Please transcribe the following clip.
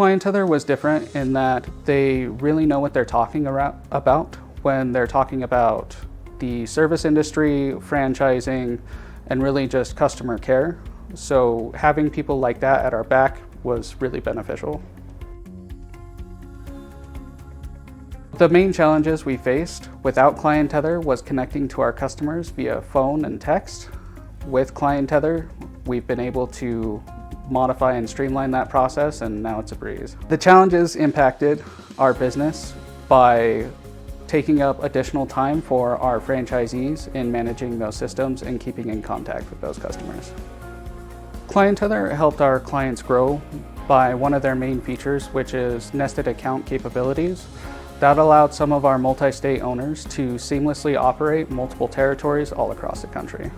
ClientTether was different in that they really know what they're talking about when they're talking about the service industry, franchising, and really just customer care. So having people like that at our back was really beneficial. The main challenges we faced without ClientTether was connecting to our customers via phone and text. With ClientTether, we've been able to modify and streamline that process, and now it's a breeze. The challenges impacted our business by taking up additional time for our franchisees in managing those systems and keeping in contact with those customers. ClientTether helped our clients grow by one of their main features, which is nested account capabilities. That allowed some of our multi-state owners to seamlessly operate multiple territories all across the country.